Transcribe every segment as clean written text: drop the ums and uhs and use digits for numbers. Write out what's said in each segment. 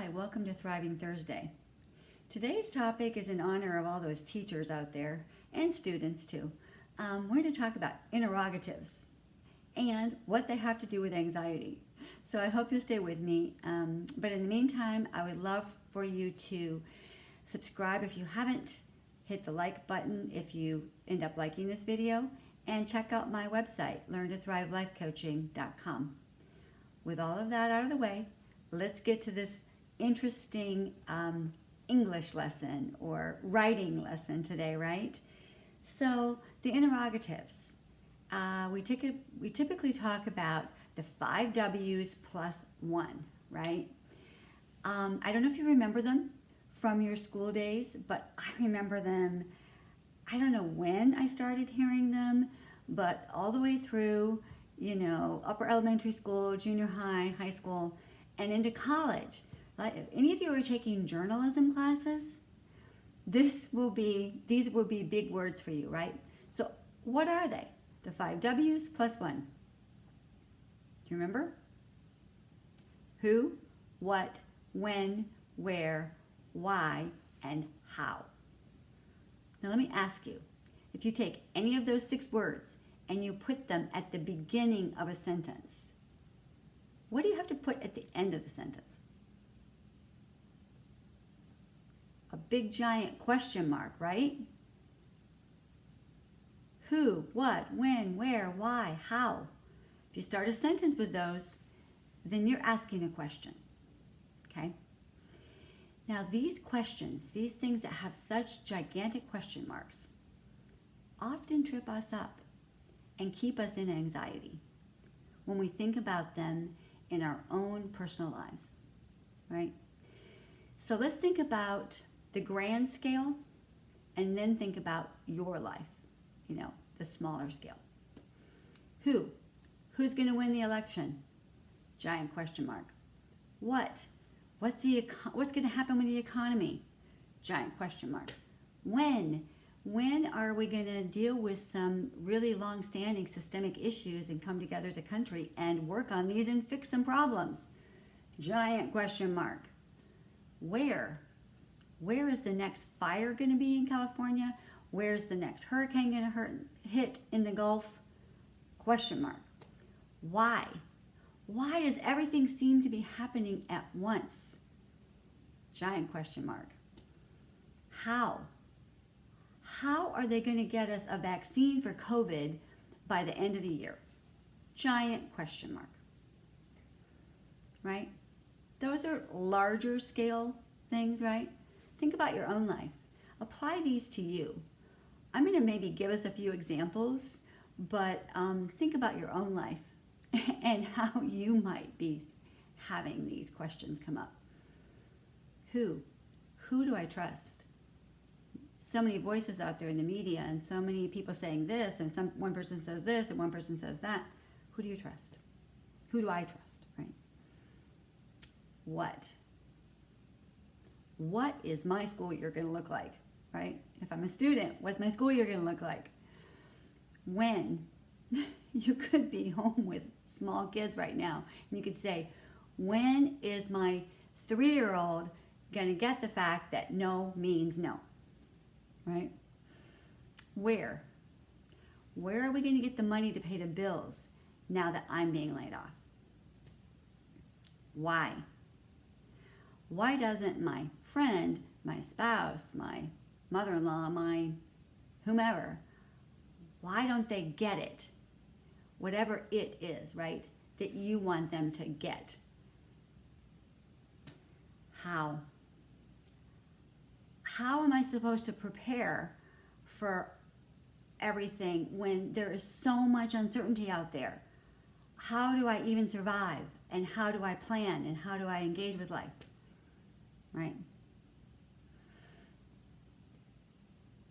Hi, welcome to Thriving Thursday. Today's topic is in honor of all those teachers out there and students too. We're going to talk about interrogatives and what they have to do with anxiety. So I hope you'll stay with me. But in the meantime, I would love for you to subscribe if you haven't, hit the like button if you end up liking this video, and check out my website, learntothriveliFecoaching.com. With all of that out of the way, let's get to this interesting English lesson or writing lesson today, right? So the interrogatives. We typically talk about the 5 W's plus 1, right? I don't know if you remember them from your school days, but I remember them. I don't know when I started hearing them, but all the way through, upper elementary school, junior high, high school, and into college. Like if any of you are taking journalism classes, these will be big words for you, right? So what are they? The 5 W's plus 1. Do you remember? Who, what, when, where, why, and how. Now let me ask you, if you take any of those 6 words and you put them at the beginning of a sentence, what do you have to put at the end of the sentence? A big giant question mark, right? Who, what, when, where, why, how. If you start a sentence with those, then you're asking a question, okay? Now these questions, these things that have such gigantic question marks, often trip us up and keep us in anxiety when we think about them in our own personal lives, right? So let's think about the grand scale and then think about your life, the smaller scale. Who's going to win the election? Giant question mark. What's going to happen with the economy? Giant question mark. When are we going to deal with some really long-standing systemic issues and come together as a country and work on these and fix some problems? Giant question mark. Where is the next fire going to be in California? Where's the next hurricane going to hit in the Gulf? Question mark. Why? Why does everything seem to be happening at once? Giant question mark. How? How are they going to get us a vaccine for COVID by the end of the year? Giant question mark. Right? Those are larger scale things, right? Think about your own life. Apply these to you. I'm going to maybe give us a few examples, but think about your own life and how you might be having these questions come up. Who do I trust? So many voices out there in the media and so many people saying this and one person says this and one person says that. Who do you trust? Who do I trust, right? What is my school year going to look like, right? If I'm a student, what's my school year going to look like? When? You could be home with small kids right now and you could say, when is my 3-year-old going to get the fact that no means no? Right? Where are we going to get the money to pay the bills now that I'm being laid off? Why doesn't my friend, my spouse, my mother-in-law, my whomever, why don't they get it? Whatever it is, right, that you want them to get. How am I supposed to prepare for everything when there is so much uncertainty out there? How do I even survive? And how do I plan? And how do I engage with life? Right?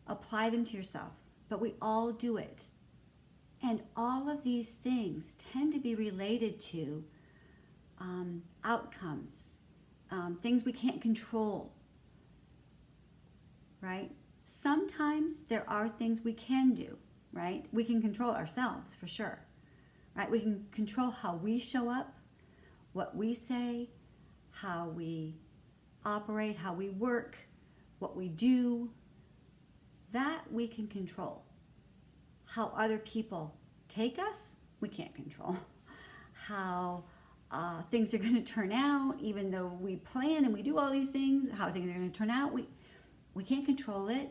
Apply them to yourself. But we all do it. And all of these things tend to be related to outcomes, things we can't control. Right? Sometimes there are things we can do, right? We can control ourselves for sure, right? We can control how we show up, what we say, how we operate, how we work, what we do, that we can control. How other people take us, we can't control. How things are going to turn out, even though we plan and we do all these things, how things are going to turn out, we can't control it.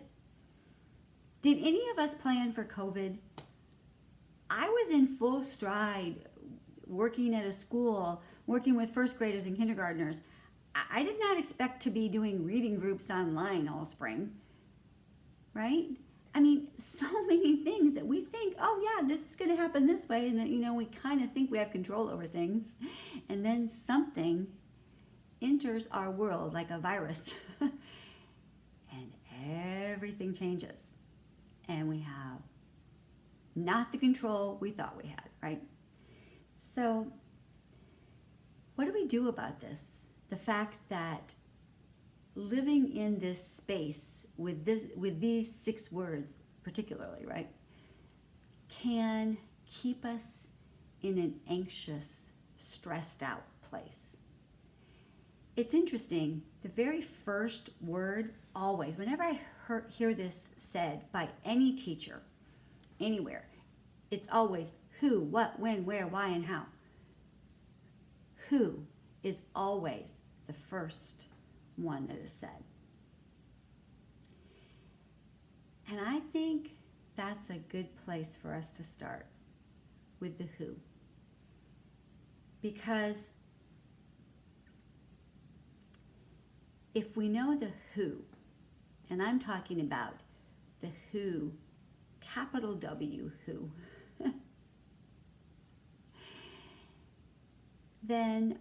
Did any of us plan for COVID? I was in full stride working at a school, working with first graders and kindergartners. I did not expect to be doing reading groups online all spring, right? I mean, so many things that we think, oh yeah, this is going to happen this way, and that, you know, we kind of think we have control over things, and then something enters our world like a virus, and everything changes, and we have not the control we thought we had, right? So what do we do about this? The fact that living in this space with these 6 words particularly, right, can keep us in an anxious, stressed out place. It's interesting, the very first word always, whenever I hear this said by any teacher, anywhere, it's always who, what, when, where, why, and how. Who is always the first one that is said. And I think that's a good place for us to start with the who. Because if we know the who, and I'm talking about the who, capital W who, then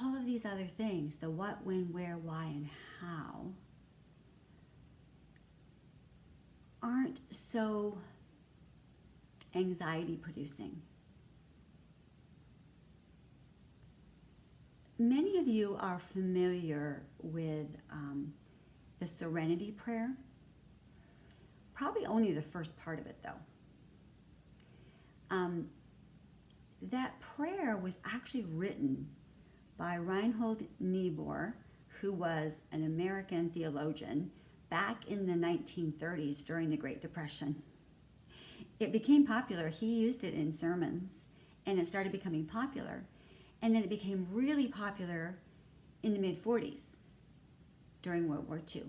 all of these other things, the what, when, where, why, and how, aren't so anxiety producing. Many of you are familiar with the Serenity Prayer. Probably only the first part of it, though. That prayer was actually written by Reinhold Niebuhr, who was an American theologian back in the 1930s during the Great Depression. It became popular. He used it in sermons, and it started becoming popular. And then it became really popular in the mid-40s during World War II.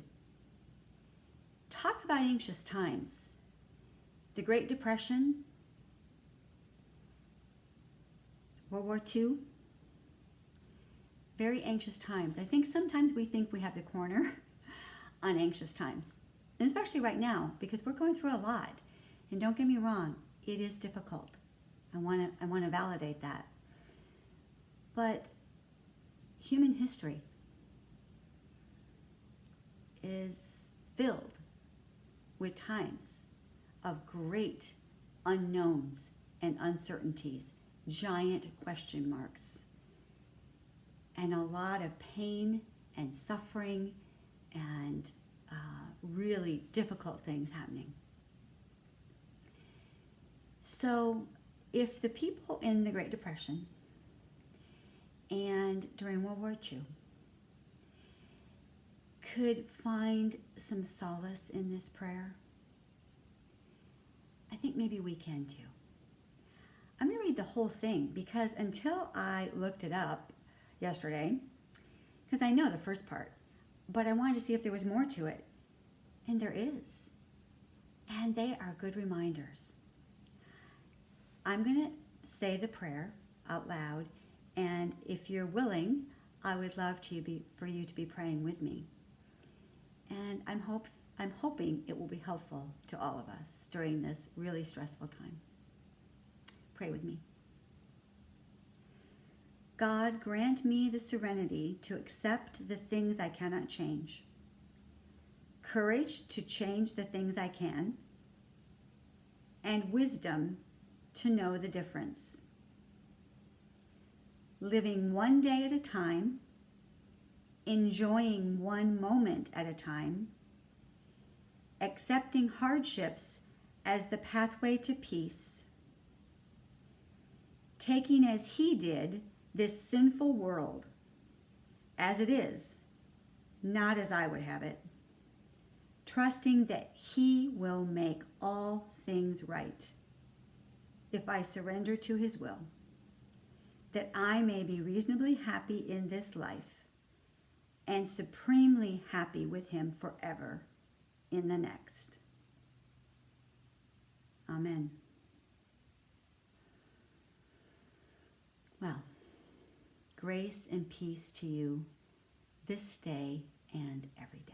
Talk about anxious times. The Great Depression, World War II, very anxious times. I think sometimes we think we have the corner on anxious times, and especially right now, because we're going through a lot. And don't get me wrong, it is difficult. I want to validate that. But human history is filled with times of great unknowns and uncertainties, giant question marks, and a lot of pain and suffering and really difficult things happening. So if the people in the Great Depression and during World War II could find some solace in this prayer, I think maybe we can too. I'm going to read the whole thing because until I looked it up yesterday, because I know the first part, but I wanted to see if there was more to it. And there is. And they are good reminders. I'm going to say the prayer out loud, and if you're willing, I would love for you to be praying with me. And I'm hoping it will be helpful to all of us during this really stressful time. Pray with me. God, grant me the serenity to accept the things I cannot change, courage to change the things I can, and wisdom to know the difference. Living one day at a time, enjoying one moment at a time, accepting hardships as the pathway to peace, taking as he did this sinful world as it is, not as I would have it, trusting that He will make all things right if I surrender to His will, that I may be reasonably happy in this life and supremely happy with Him forever in the next. Amen. Well, grace and peace to you this day and every day.